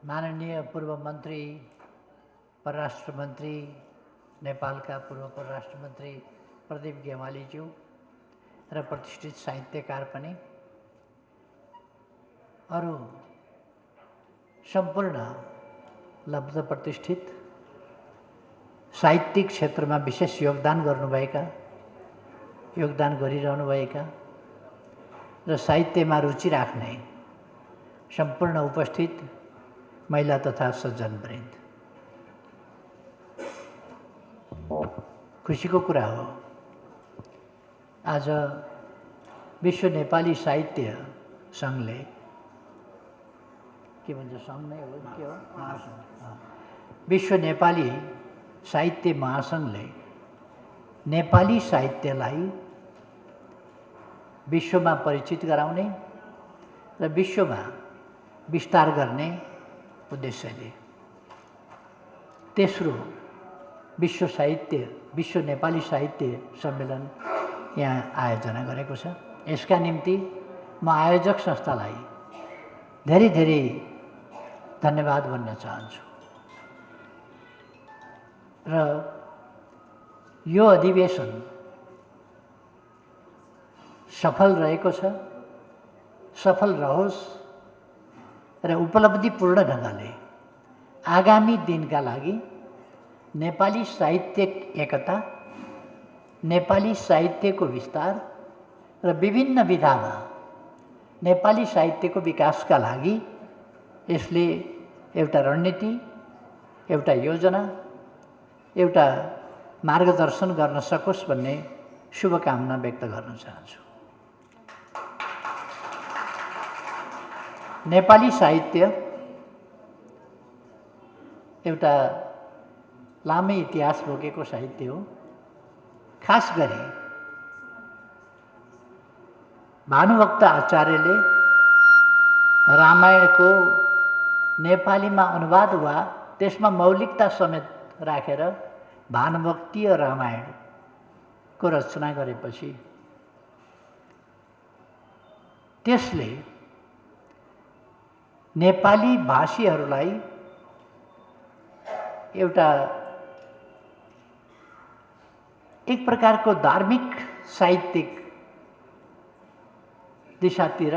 माननीय पूर्व मन्त्री, परराष्ट्र मन्त्री, नेपालका पूर्व परराष्ट्र मन्त्री प्रदीप गेवालीज्यू र प्रतिष्ठित साहित्यकार पनि अरू सम्पूर्ण लब्ध प्रतिष्ठित साहित्यिक क्षेत्रमा विशेष योगदान गरिरहनुभएका र साहित्यमा रुचि राख्ने सम्पूर्ण उपस्थित महिला तथा सज्जनवृन्द, खुसीको कुरा हो आज विश्व नेपाली साहित्य सङ्घले के भन्छ सङ्घ नै हो के हो महासङ्घ विश्व नेपाली साहित्य महासङ्घले नेपाली साहित्यलाई विश्वमा परिचित गराउने र विश्वमा विस्तार गर्ने उद्देश्यले तेस्रो विश्व नेपाली साहित्य सम्मेलन यहाँ आयोजना गरेको छ। यसका निम्ति म आयोजक संस्थालाई धेरै धेरै धन्यवाद भन्न चाहन्छु र यो अधिवेशन सफल रहेको छ, सफल रहोस् र उपलब्धिपूर्ण ढङ्गले आगामी दिनका लागि नेपाली साहित्यिक एकता, नेपाली साहित्यको विस्तार र विभिन्न विधामा नेपाली साहित्यको विकासका लागि यसले एउटा रणनीति, एउटा योजना, एउटा मार्गदर्शन गर्न सकोस् भन्ने शुभकामना व्यक्त गर्न चाहन्छु। नेपाली साहित्य एउटा लामै इतिहास बोकेको साहित्य हो। खास गरी भानुभक्त आचार्यले रामायणको नेपालीमा अनुवाद वा त्यसमा मौलिकता समेत राखेर भानुभक्तीय रामायणको रचना गरेपछि त्यसले नेपाली भाषीहरूलाई एउटा एक प्रकारको धार्मिक साहित्यिक दिशातिर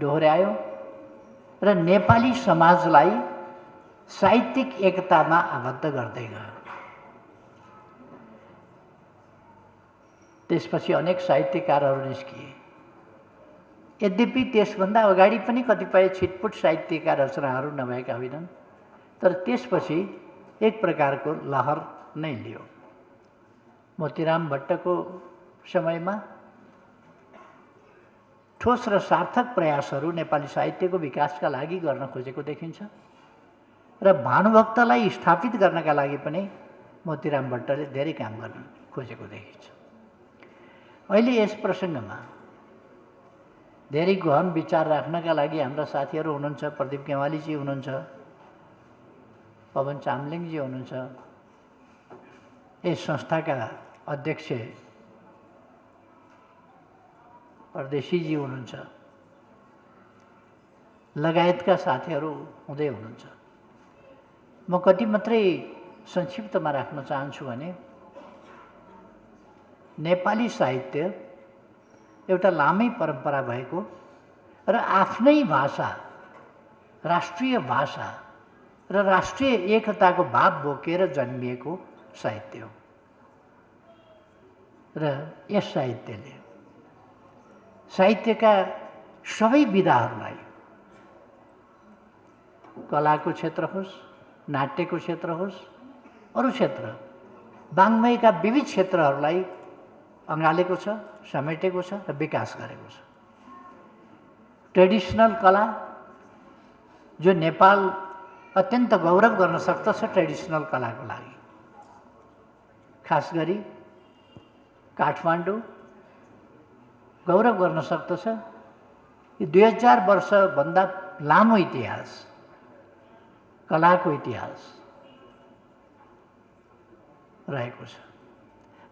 डोर्यायो र नेपाली समाजलाई साहित्यिक एकतामा आबद्ध गर्दै गयो। त्यसपछि अनेक साहित्यकारहरू निस्किए। यद्यपि त्यसभन्दा अगाडि पनि कतिपय छिटपुट साहित्यका रचनाहरू नभएका होइनन्, तर त्यसपछि एक प्रकारको लहर नै लियो। मोतीराम भट्टको समयमा ठोस र सार्थक प्रयासहरू नेपाली साहित्यको विकासका लागि गर्न खोजेको देखिन्छ र भानुभक्तलाई स्थापित गर्नका लागि पनि मोतीराम भट्टले धेरै काम गर्न खोजेको देखिन्छ। अहिले यस प्रसङ्गमा धेरै गहन विचार राख्नका लागि हाम्रा साथीहरू हुनुहुन्छ। प्रदीप गेवालीजी हुनुहुन्छ, पवन चामलिङजी हुनुहुन्छ, यस संस्थाका अध्यक्ष परदेशीजी हुनुहुन्छ, लगायतका साथीहरू हुँदै हुनुहुन्छ। म कति मात्रै संक्षिप्तमा राख्न चाहन्छु भने नेपाली साहित्य एउटा लामै परम्परा भएको र आफ्नै भाषा, राष्ट्रिय भाषा र राष्ट्रिय एकताको भाव बोकेर जन्मिएको साहित्य हो र यस साहित्यले साहित्यका सबै विधाहरूलाई, कलाको क्षेत्र होस्, नाट्यको क्षेत्र होस्, अरू क्षेत्र, वाङ्मयका विविध क्षेत्रहरूलाई अँगालेको छ, समेटेको छ र विकास गरेको छ। ट्रेडिसनल कला जो नेपाल अत्यन्त गौरव गर्न सक्दछ ट्रेडिसनल कलाको लागि, खास गरी काठमाडौँ गौरव गर्न सक्दछ। यो 2000 वर्षभन्दा लामो इतिहास, कलाको इतिहास रहेको छ।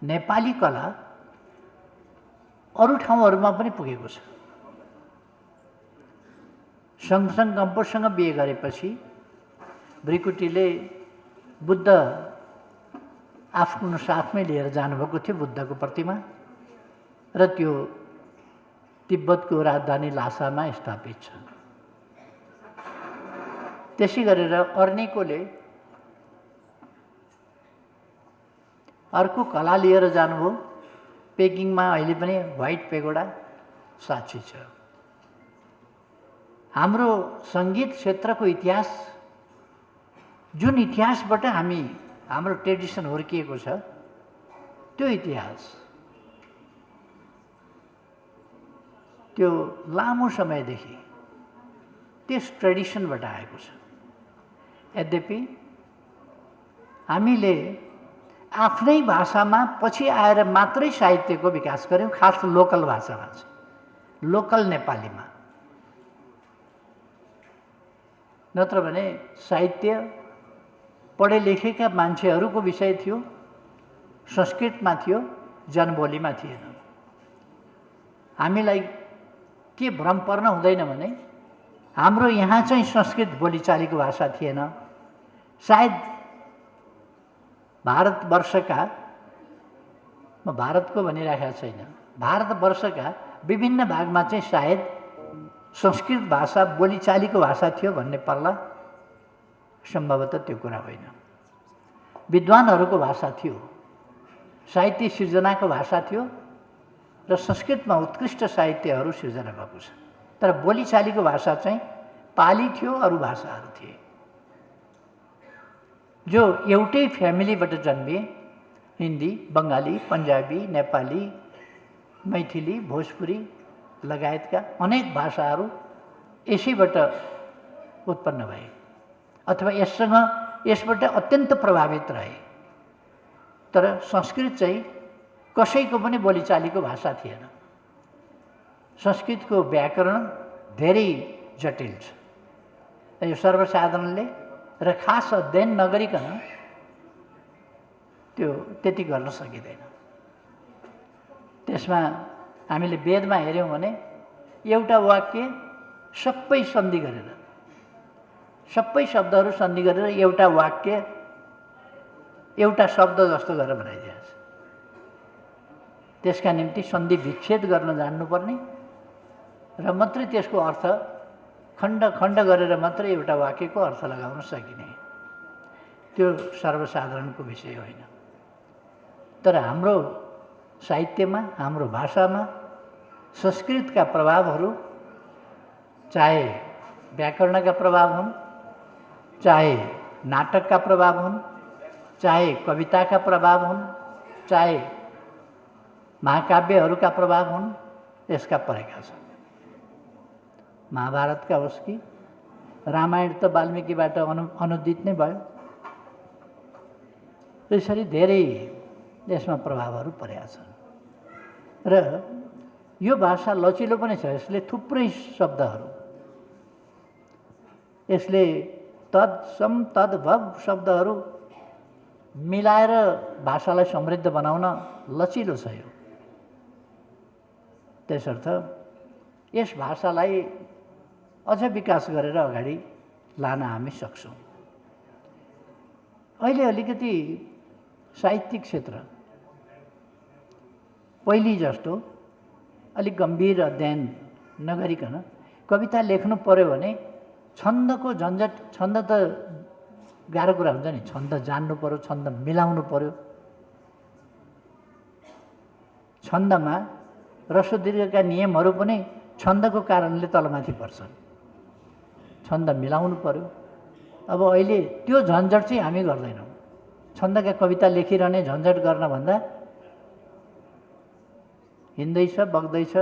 नेपाली कला अरू ठाउँहरूमा पनि पुगेको छ। सँगसँग कम्पोजसँग बिहे गरेपछि भृकुटीले बुद्ध आफ्नो साथमै लिएर जानुभएको थियो, बुद्धको प्रतिमा, र त्यो तिब्बतको राजधानी लासामा स्थापित छ। त्यसै गरेर अर्निकोले अर्को कला लिएर जानुभयो। पेकिङमा अहिले पनि व्हाइट पेगोडा साक्षी छ। हाम्रो सङ्गीत क्षेत्रको इतिहास, जुन इतिहासबाट हाम्रो ट्रेडिसन हुर्किएको छ, त्यो इतिहास त्यो लामो समयदेखि त्यस ट्रेडिसनबाट आएको छ। यद्यपि हामीले आफ्नै भाषामा पछि आएर मात्रै साहित्यको विकास गर्यौँ, खास लोकल भाषामा चाहिँ, लोकल नेपालीमा। नत्र भने साहित्य पढे लेखेका मान्छेहरूको विषय थियो, संस्कृतमा थियो, जनबोलीमा थिएन। हामीलाई के भ्रम पर्न हुँदैन भने हाम्रो यहाँ चाहिँ संस्कृत बोलीचालीको भाषा थिएन। सायद भारतवर्षका, म भारतको भनिरहेको छैन, भारतवर्षका विभिन्न भागमा चाहिँ सायद संस्कृत भाषा बोलीचालीको भाषा थियो भन्ने पर्ला। सम्भवतः त्यो कुरा होइन। विद्वानहरूको भाषा थियो, साहित्य सिर्जनाको भाषा थियो, र संस्कृतमा उत्कृष्ट साहित्यहरू सिर्जना भएको छ। तर बोलीचालीको भाषा चाहिँ पाली थियो, अरू भाषाहरू थिए जो एउटै फ्यामिलीबाट जन्मिए। हिन्दी, बङ्गाली, पन्जाबी, नेपाली, मैथिली, भोजपुरी लगायतका अनेक भाषाहरू यसैबाट उत्पन्न भए अथवा यसबाट अत्यन्त प्रभावित रहे। तर संस्कृत चाहिँ कसैको पनि बोलीचालीको भाषा थिएन। संस्कृतको व्याकरण धेरै जटिल छ। यो सर्वसाधारणले र खास अध्ययन नगरिकन त्यो त्यति गर्न सकिँदैन। त्यसमा हामीले वेदमा हेऱ्यौँ भने एउटा वाक्य सबै सन्धि गरेर, सबै शब्दहरू सन्धि गरेर एउटा वाक्य एउटा शब्द जस्तो गरेर बनाइदिएको छ। त्यसका निम्ति सन्धि विच्छेद गर्न जान्नुपर्ने र मात्रै त्यसको अर्थ खण्ड खण्ड गरेर मात्रै एउटा वाक्यको अर्थ लगाउन सकिने। त्यो सर्वसाधारणको विषय होइन। तर हाम्रो साहित्यमा, हाम्रो भाषामा संस्कृतका प्रभावहरू, चाहे व्याकरणका प्रभाव हुन्, चाहे नाटकका प्रभाव हुन्, चाहे कविताका प्रभाव हुन्, चाहे महाकाव्यहरूका प्रभाव हुन्, यसका परेका छन्। महाभारतका होस् कि रामायण त वाल्मीकिबाट अनुदित नै भयो। यसरी धेरै यसमा प्रभावहरू परेका छन्। र यो भाषा लचिलो पनि छ। यसले थुप्रै शब्दहरू, यसले तद सम तद भव शब्दहरू मिलाएर भाषालाई समृद्ध बनाउन लचिलो छ यो। त्यसर्थ यस भाषालाई अझ विकास गरेर अगाडि लान हामी सक्छौँ। अहिले अलिकति साहित्यिक क्षेत्र पहिले जस्तो अलिक गम्भीर अध्ययन नगरिकन कविता लेख्नु पर्यो भने छन्दको झन्झट, छन्द त गाह्रो कुरा हुन्छ नि। छन्द जान्नु पर्यो, छन्द मिलाउनु पर्यो। छन्दमा ह्रस्व दीर्घका नियमहरू पनि छन्दको कारणले तलमाथि पर्छन्। छन्द मिलाउनु पर्यो। अब अहिले त्यो झन्झट चाहिँ हामी गर्दैनौँ। छन्दका कविता लेखिरहने झन्झट गर्न भन्दा हिँड्दैछ, बग्दैछ,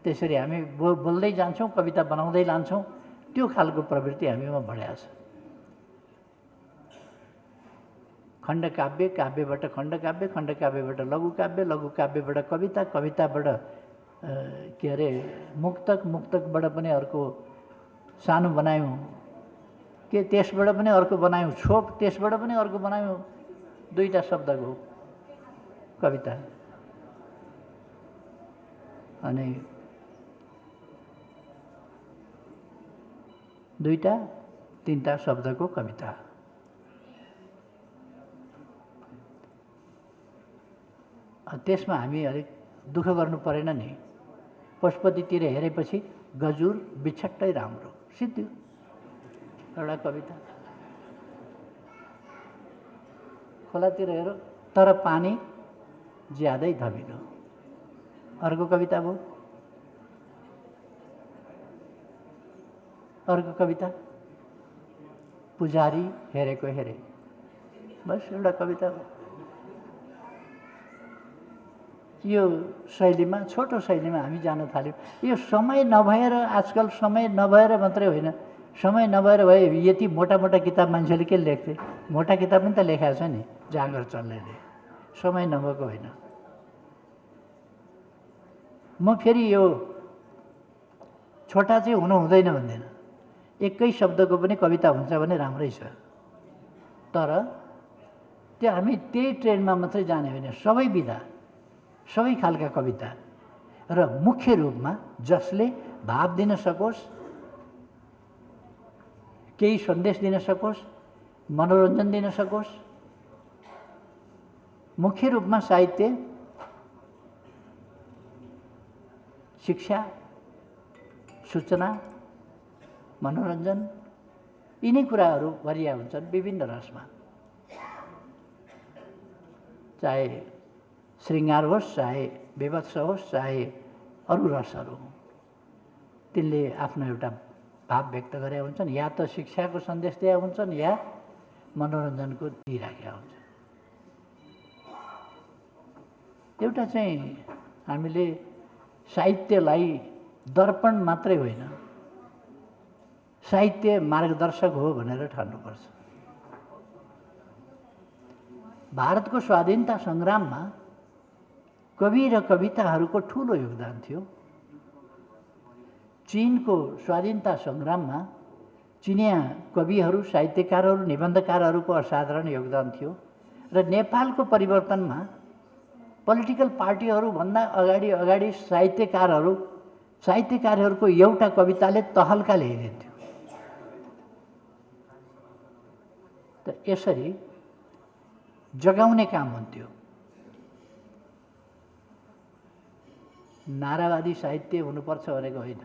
त्यसरी हामी बोल्दै जान्छौँ, कविता बनाउँदै लान्छौँ। त्यो खालको प्रवृत्ति हामीमा बढाएको छ। खण्डकाव्य, काव्यबाट खण्डकाव्य, खण्डकाव्यबाट लघुकाव्य, लघुकाव्यबाट कविता, कविताबाट के अरे मुक्तक, मुक्तकबाट पनि अर्को सानो बनायौँ के, त्यसबाट पनि अर्को बनायौँ छोप, त्यसबाट पनि अर्को बनायौँ दुईटा शब्दको कविता। अनि 2टा 3टा शब्दको कविता। त्यसमा हामी अलिक दुःख गर्नु परेन नि। पशुपतितिर हेरेपछि गजुर बिछट्टै राम्रो सिद्धियो एउटा कविता। खोलातिर हेर तर पानी ज्यादै धमिलो अर्को कविता भयो। अर्को कविता पुजारी हेरेको हेरे, बस एउटा कविता हो। यो शैलीमा छोटो शैलीमा हामी जान थाल्यौँ। यो समय नभएर आजकल समय नभएर मात्रै होइन, समय नभएर भए यति मोटा मोटा किताब मान्छेले के लेख्थे? मोटा किताब पनि त लेखाएको छ नि जाँगर चल्नेले, समय नभएको होइन। म फेरि यो छोटा चाहिँ हुनु हुँदैन भन्दैन, एकै शब्दको पनि कविता हुन्छ भने राम्रै छ। तर त्यो हामी त्यही ट्रेनमा मात्रै जाने होइन, सबै विधा सबै खालका कविता र मुख्य रूपमा जसले भाव दिन सकोस्, केही सन्देश दिन सकोस्, मनोरञ्जन दिन सकोस्। मुख्य रूपमा साहित्य, शिक्षा, सूचना, मनोरञ्जन यिनै कुराहरू भरिया हुन्छन् विभिन्न रसमा। चाहे श्रृङ्गार होस्, चाहे विभत्स होस्, चाहे अरू रसहरू, तिनले आफ्नो एउटा भाव व्यक्त गरे हुन्छन्। या त शिक्षाको सन्देश दिएका हुन्छन् या मनोरञ्जनको दिइराखेका हुन्छन्। एउटा चाहिँ हामीले साहित्यलाई दर्पण मात्रै होइन, साहित्य मार्गदर्शक हो भनेर ठान्नुपर्छ। भारतको स्वाधीनता सङ्ग्राममा कवि र कविताहरूको ठुलो योगदान थियो। चीनको स्वाधीनता सङ्ग्राममा चिनिया कविहरू, साहित्यकारहरू, निबन्धकारहरूको असाधारण योगदान थियो। र नेपालको परिवर्तनमा पोलिटिकल पार्टीहरूभन्दा अगाडि साहित्यकारहरूको एउटा कविताले तहल्का ल्याइदिन्थ्यो। त यसरी जगाउने काम हुन्थ्यो। नारावादी साहित्य हुनुपर्छ भनेको होइन,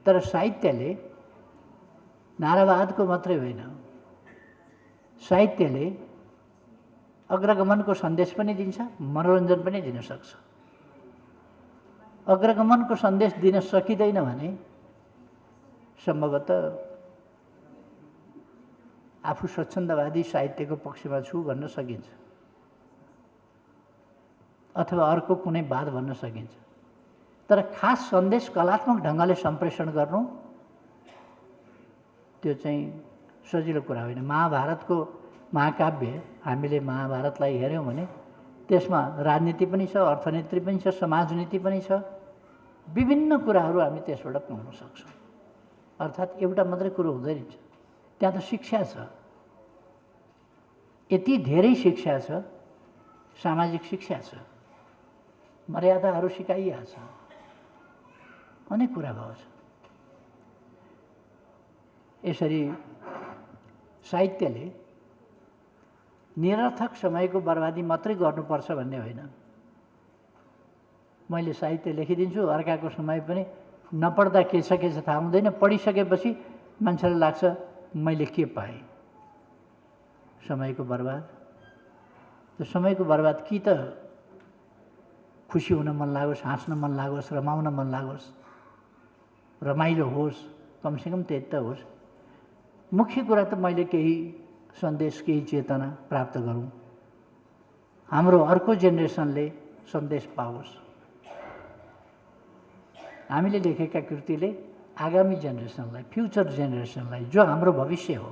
तर साहित्यले नारावादको मात्रै होइन, साहित्यले अग्रगमनको सन्देश पनि दिन्छ, मनोरञ्जन पनि दिन सक्छ। अग्रगमनको सन्देश दिन सकिँदैन भने सम्भवतः आफू स्वच्छन्दवादी साहित्यको पक्षमा छु भन्न सकिन्छ, अथवा अर्को कुनै वाद भन्न सकिन्छ। तर खास सन्देश कलात्मक ढङ्गले सम्प्रेषण गर्नु त्यो चाहिँ सजिलो कुरा होइन। महाभारतको महाकाव्य हामीले महाभारतलाई हेऱ्यौँ भने त्यसमा राजनीति पनि छ, अर्थनीति पनि छ, समाजनीति पनि छ, विभिन्न कुराहरू हामी त्यसबाट पाउन सक्छौँ। अर्थात् एउटा मात्रै कुरो हुँदैन, त्यहाँ त शिक्षा छ, यति धेरै शिक्षा छ, सामाजिक शिक्षा छ, मर्यादाहरू सिकाइएको छ, अनेक कुरा भएको छ। यसरी साहित्यले निरर्थक समयको बर्बादी मात्रै गर्नुपर्छ भन्ने होइन। मैले साहित्य लेखिदिन्छु, अर्काको समय पनि नपढ्दा के छ थाहा हुँदैन, पढिसकेपछि मान्छेलाई लाग्छ मैले के पाएँ। समयको बर्बाद, त्यो समयको बर्बाद कि त खुसी हुन मन लागोस्, हाँस्न मन लागोस्, रमाउन मन लागोस्, रमाइलो होस्, कमसेकम त्यति त होस्। मुख्य कुरा त मैले केही सन्देश, केही चेतना प्राप्त गरौँ, हाम्रो अर्को जेनेरेसनले सन्देश पाओस्। हामीले लेखेका कृतिले आगामी जेनेरेसनलाई, फ्युचर जेनेरेसनलाई, जो हाम्रो भविष्य हो,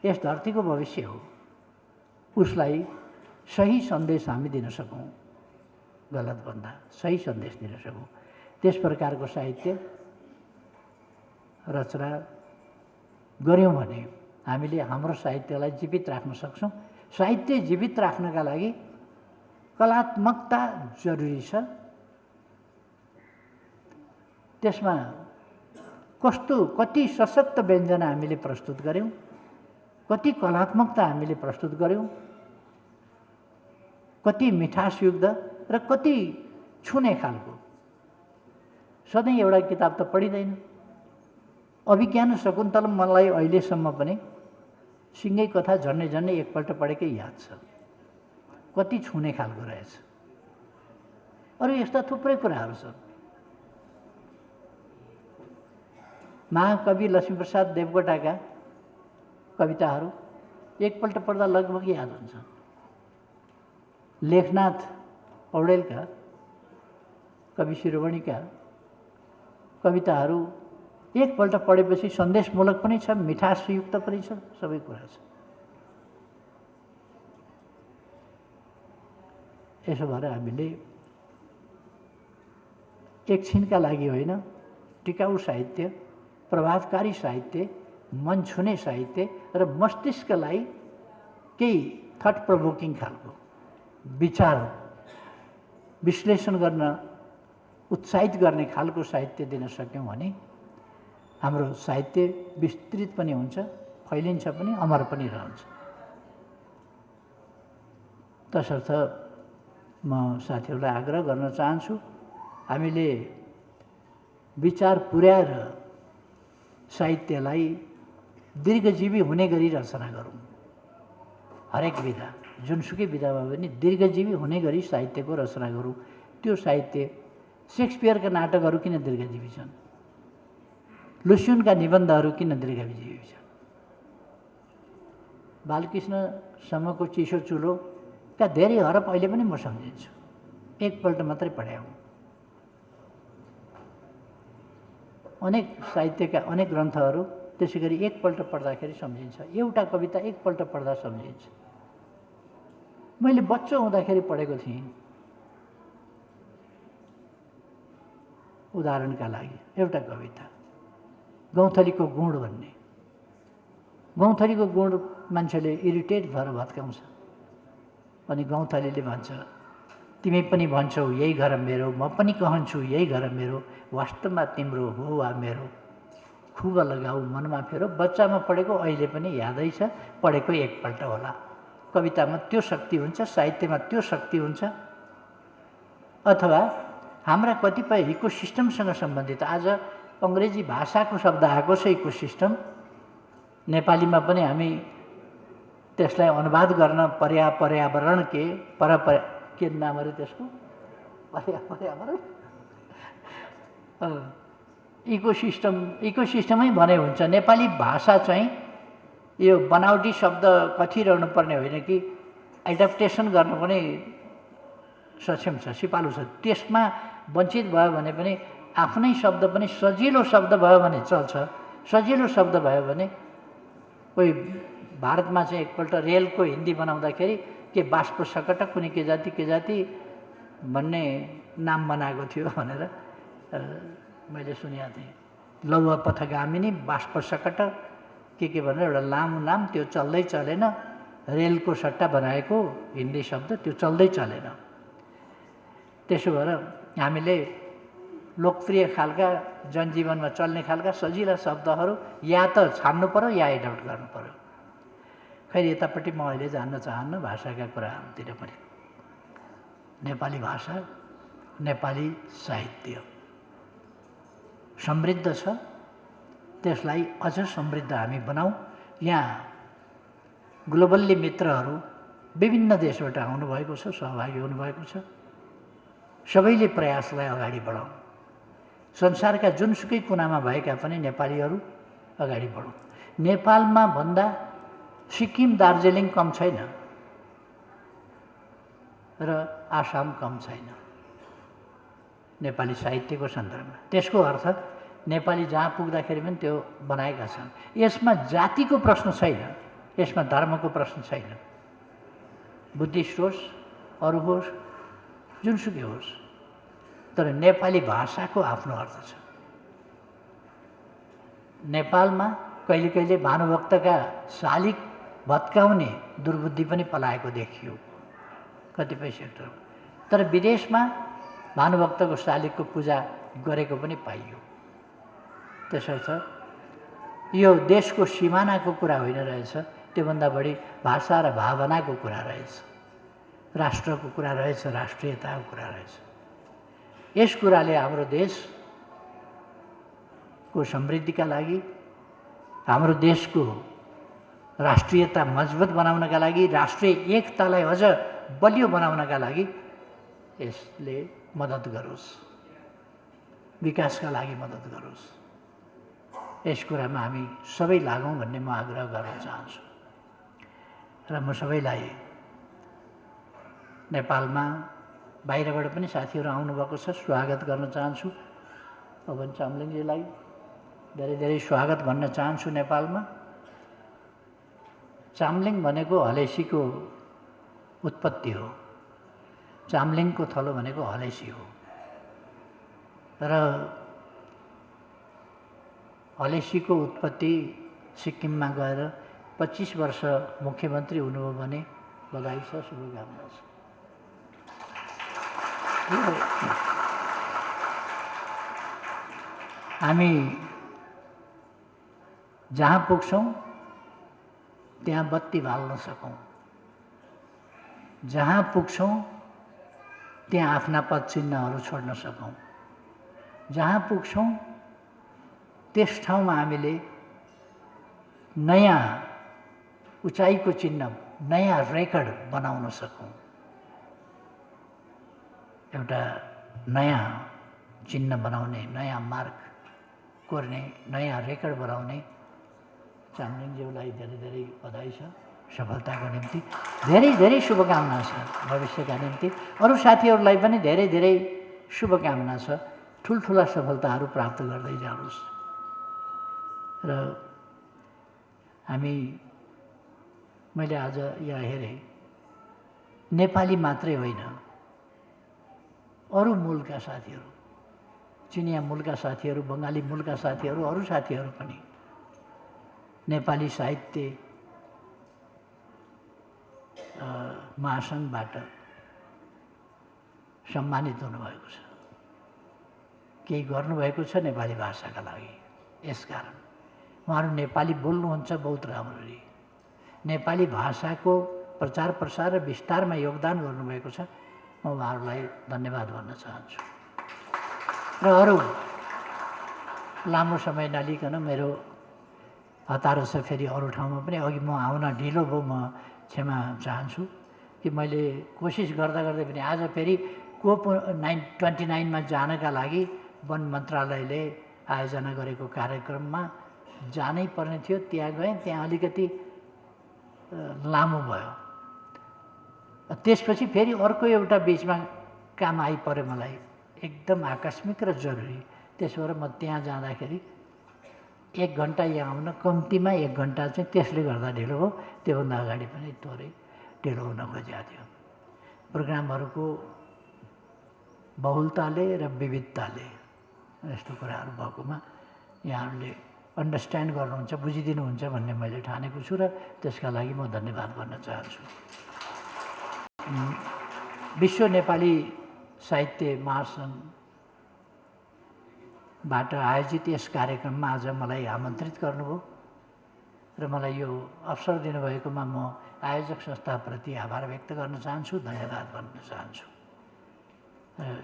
यस धरतीको भविष्य हो, उसलाई सही सन्देश हामी दिन सकौँ, गलतभन्दा सही सन्देश दिन सकौँ। त्यस प्रकारको साहित्य रचना गऱ्यौँ भने हामीले हाम्रो साहित्यलाई जीवित राख्न सक्छौँ। साहित्य जीवित राख्नका लागि कलात्मकता जरुरी छ। त्यसमा कति सशक्त व्यञ्जना हामीले प्रस्तुत गर्यौँ, कति कलात्मकता हामीले प्रस्तुत गर्यौँ, कति मिठासयुक्त र कति छुने खालको। सधैँ एउटा किताब त पढिँदैन। अभिज्ञान शकुन्तलम मलाई अहिलेसम्म पनि सिँगै कथा झन्डै झन्डै एकपल्ट पढेकै याद छ। कति छुने खालको रहेछ। अरू यस्ता थुप्रै कुराहरू छन्। महाकवि लक्ष्मीप्रसाद देवकोटाका कविताहरू एकपल्ट पढ्दा लगभग याद हुन्छ। लेखनाथ पौडेलका कवि शिरोमणिका कविताहरू एकपल्ट पढेपछि सन्देशमूलक पनि छ, मिठासयुक्त पनि छ, सबै कुरा छ। यसो भएर हामीले एकछिनका लागि होइन, टिकाउ साहित्य, प्रभावकारी साहित्य, मन छुने साहित्य र मस्तिष्कलाई केही थट प्रोभोकिङ खालको विचार विश्लेषण गर्न उत्साहित गर्ने खालको साहित्य दिन सक्यौँ भने हाम्रो साहित्य विस्तृत पनि हुन्छ, फैलिन्छ पनि, अमर पनि रहन्छ। तसर्थ म साथीहरूलाई आग्रह गर्न चाहन्छु, हामीले विचार पुर्याएर साहित्यलाई दीर्घजीवी हुने गरी रचना गरौँ। हरेक विधा, जुनसुकै विधामा पनि दीर्घजीवी हुने गरी साहित्यको रचना गरौँ। त्यो साहित्य, शेक्सपियरका नाटकहरू किन दीर्घजीवी छन्? लुस्युनका निबन्धहरू किन दीर्घजीवी छन्? बालकृष्णसम्मको चिसो चुलोका धेरै हरफ अहिले पनि म सम्झिन्छु। एकपल्ट मात्रै पढाउँ। अनेक साहित्यका अनेक ग्रन्थहरू त्यसै गरी एकपल्ट पढ्दाखेरि सम्झिन्छ। एउटा कविता एकपल्ट पढ्दा सम्झिन्छ। मैले बच्चो हुँदाखेरि पढेको थिएँ। उदाहरणका लागि एउटा कविता, गौँथलीको गुण भन्ने। गौँथलीको गुण मान्छेले इरिटेट भएर भत्काउँछ। अनि गौँथलीले भन्छ, तिमी पनि भन्छौ यही घर मेरो, म पनि कहन्छु यही घर मेरो, वास्तवमा तिम्रो हो वा मेरो, खुब लगाऊ मनमा फेरो। बच्चामा पढेको अहिले पनि यादै छ, पढेको एकपल्ट होला। कवितामा त्यो शक्ति हुन्छ, साहित्यमा त्यो शक्ति हुन्छ। अथवा हाम्रा कतिपय इकोसिस्टमसँग सम्बन्धित, आज अङ्ग्रेजी भाषाको शब्द आएको छ इकोसिस्टम, नेपालीमा पनि हामी त्यसलाई अनुवाद गर्न पर्यावरण के नाम अरे त्यसको, पर्यावरण इकोसिस्टमै भने हुन्छ। नेपाली भाषा चाहिँ यो बनावटी शब्द कथिरहनु पर्ने होइन कि एडप्टेसन गर्न पनि सक्षम छ, सिपालु छ। त्यसमा वञ्चित भयो भने पनि आफ्नै शब्द पनि सजिलो शब्द भयो भने चल्छ। सजिलो शब्द भयो भने कोही भारतमा चाहिँ एकपल्ट रेलको हिन्दी बनाउँदाखेरि के बाष्प सकट कुनै के जाति भन्ने नाम बनाएको थियो भनेर मैले सुनेको थिएँ। लौह पथगामिनी बाष्प सकट के भनेर एउटा लामो नाम, त्यो चल्दै चलेन। रेलको सट्टा बनाएको हिन्दी शब्द त्यो चल्दै चलेन। त्यसो भएर हामीले लोकप्रिय खालका जनजीवनमा चल्ने खालका सजिला शब्दहरू या त छान्नु पर्यो या एडप्ट गर्नु पर्यो। खै यतापट्टि म अहिले जान्न चाहन्न भाषाका कुराहरूतिर पनि। नेपाली भाषा, नेपाली साहित्य समृद्ध छ, त्यसलाई अझ समृद्ध हामी बनाऊँ। यहाँ ग्लोबल्ली मित्रहरू विभिन्न देशबाट आउनुभएको छ, सहभागी हुनुभएको छ। सबैले प्रयासलाई अगाडि बढाउँ। संसारका जुनसुकै कुनामा भएका पनि नेपालीहरू अगाडि बढौँ। नेपालमा भन्दा सिक्किम, दार्जिलिङ कम छैन र आसाम कम छैन नेपाली साहित्यको सन्दर्भमा। त्यसको अर्थ नेपाली जहाँ पुग्दाखेरि पनि त्यो बनाएका छन्। यसमा जातिको प्रश्न छैन, यसमा धर्मको प्रश्न छैन। बुद्धिस्ट होस्, अरू होस्, जुनसुकै होस्, तर नेपाली भाषाको आफ्नो अर्थ छ। नेपालमा कहिले कहिले भानुभक्तका शालिग भत्काउने दुर्बुद्धि पनि पलाएको देखियो कतिपय सेक्टरमा, तर विदेशमा भानुभक्तको शालिगको पूजा गरेको पनि पाइयो। त्यसर्थ यो देशको सिमानाको कुरा होइन रहेछ, त्योभन्दा बढी भाषा र भावनाको कुरा रहेछ, राष्ट्रको कुरा रहेछ, राष्ट्रियताको कुरा रहेछ। यस कुराले हाम्रो देशको समृद्धिका लागि, हाम्रो देशको राष्ट्रियता मजबुत बनाउनका लागि, राष्ट्रिय एकतालाई अझ बलियो बनाउनका लागि यसले मद्दत गरोस्, विकासका लागि मद्दत गरोस्। यस कुरामा हामी सबै लागौँ भन्ने म आग्रह गर्न चाहन्छु। र म सबैलाई नेपालमा बाहिरबाट पनि साथीहरू आउनुभएको छ, स्वागत गर्न चाहन्छु। पवन चामलिङजीलाई धेरै धेरै स्वागत भन्न चाहन्छु नेपालमा। चामलिङ भनेको हलेसीको उत्पत्ति हो, चामलिङको थलो भनेको हलेसी हो। र हलेसीको उत्पत्ति सिक्किममा गएर 25 वर्ष मुख्यमन्त्री हुनुभयो भने बधाई छ, शुभकामना छ। हामी जहाँ पुग्छौँ त्यहाँ बत्ती बाल्न सकौँ, जहाँ पुग्छौँ त्यहाँ आफ्ना पदचिह्नहरू छोड्न सकौँ, जहाँ पुग्छौँ त्यस ठाउँमा हामीले नयाँ उचाइको चिन्ह, नयाँ रेकर्ड बनाउन सकौँ। एउटा नयाँ चिन्ह बनाउने, नयाँ मार्ग कोर्ने, नयाँ रेकर्ड बनाउने चामलिङज्यूलाई धेरै धेरै बधाई छ सफलताको निम्ति। धेरै धेरै शुभकामना छ भविष्यका निम्ति। अरू साथीहरूलाई पनि धेरै धेरै शुभकामना छ, ठुल्ठुला सफलताहरू प्राप्त गर्दै जानुहोस्। र मैले आज यहाँ हेरेँ, नेपाली मात्रै होइन, अरू मूलका साथीहरू, चिनिया मूलका साथीहरू, बङ्गाली मूलका साथीहरू, अरू साथीहरू पनि नेपाली साहित्य महासङ्घबाट सम्मानित हुनुभएको छ, केही गर्नुभएको छ नेपाली भाषाका लागि। यसकारण उहाँहरू नेपाली बोल्नुहुन्छ बहुत राम्ररी, नेपाली भाषाको प्रचार प्रसार र विस्तारमा योगदान गर्नुभएको छ। म उहाँहरूलाई धन्यवाद भन्न चाहन्छु। र अरू लामो समय नलिकन मेरो हतारो छ फेरि अरू ठाउँमा पनि, अघि म आउन ढिलो भयो, म क्षमा चाहन्छु कि मैले कोसिस गर्दा गर्दै पनि आज फेरि COP29मा जानका लागि वन मन्त्रालयले आयोजना गरेको कार्यक्रममा जानै पर्ने थियो। त्यहाँ गएँ, त्यहाँ अलिकति लामो भयो। त्यसपछि फेरि अर्को एउटा बिचमा काम आइपऱ्यो मलाई, एकदम आकस्मिक र जरुरी। त्यसो भएर म त्यहाँ जाँदाखेरि 1 घन्टा यहाँ आउन, कम्तीमा 1 घन्टा चाहिँ त्यसले गर्दा ढिलो हो। त्योभन्दा अगाडि पनि थोरै ढिलो हुन खोजेको थियो। प्रोग्रामहरूको बहुलताले र विविधताले यस्तो कुराहरू भएकोमा यहाँहरूले अन्डरस्ट्यान्ड गर्नुहुन्छ, बुझिदिनुहुन्छ भन्ने मैले ठानेको छु र त्यसका लागि म धन्यवाद भन्न चाहन्छु। विश्व नेपाली साहित्य महासङ्घबाट आयोजित यस कार्यक्रममा आज मलाई आमन्त्रित गर्नुभयो र मलाई यो अवसर दिनुभएकोमा म आयोजक संस्थाप्रति आभार व्यक्त गर्न चाहन्छु, धन्यवाद भन्न चाहन्छु।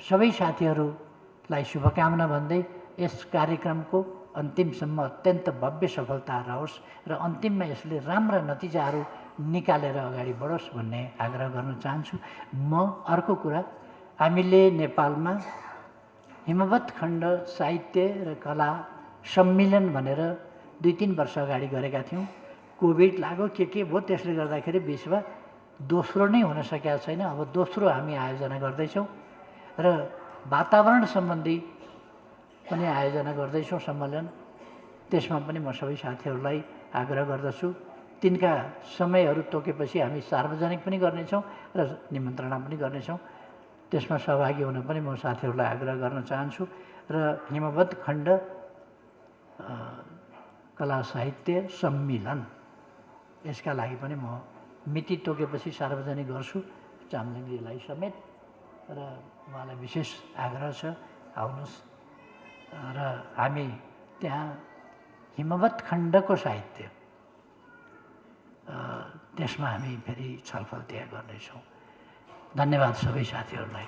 सबै साथीहरूलाई शुभकामना भन्दै यस कार्यक्रमको अन्तिमसम्म अत्यन्त भव्य सफलता रहोस् र अन्तिममा यसले राम्रा नतिजाहरू निकालेर अगाडि बढोस् भन्ने आग्रह गर्न चाहन्छु। म अर्को कुरा, हामीले नेपालमा हिमवत खण्ड साहित्य र कला सम्मेलन भनेर 2-3 वर्ष अगाडि गरेका थियौँ। कोभिड लाग्यो, के भयो, त्यसले गर्दाखेरि बिचमा दोस्रो नै हुन सकेका छैन। अब दोस्रो हामी आयोजना गर्दैछौँ र वातावरण सम्बन्धी पनि आयोजना गर्दैछौँ सम्मेलन। त्यसमा पनि म सबै साथीहरूलाई आग्रह गर्दछु, तिनका समयहरू तोकेपछि हामी सार्वजनिक पनि गर्नेछौँ र निमन्त्रणा पनि गर्नेछौँ। त्यसमा सहभागी हुन पनि म साथीहरूलाई आग्रह गर्न चाहन्छु। र हिमवत खण्ड कला साहित्य सम्मेलन, यसका लागि पनि म मिति तोकेपछि सार्वजनिक गर्छु, चामलिङजीलाई समेत। र उहाँलाई विशेष आग्रह छ, आउनुहोस् र हामी त्यहाँ हिमवत खण्डको साहित्य त्यसमा हामी फेरि छलफल त्यहाँ गर्नेछौँ। धन्यवाद सबै साथीहरूलाई।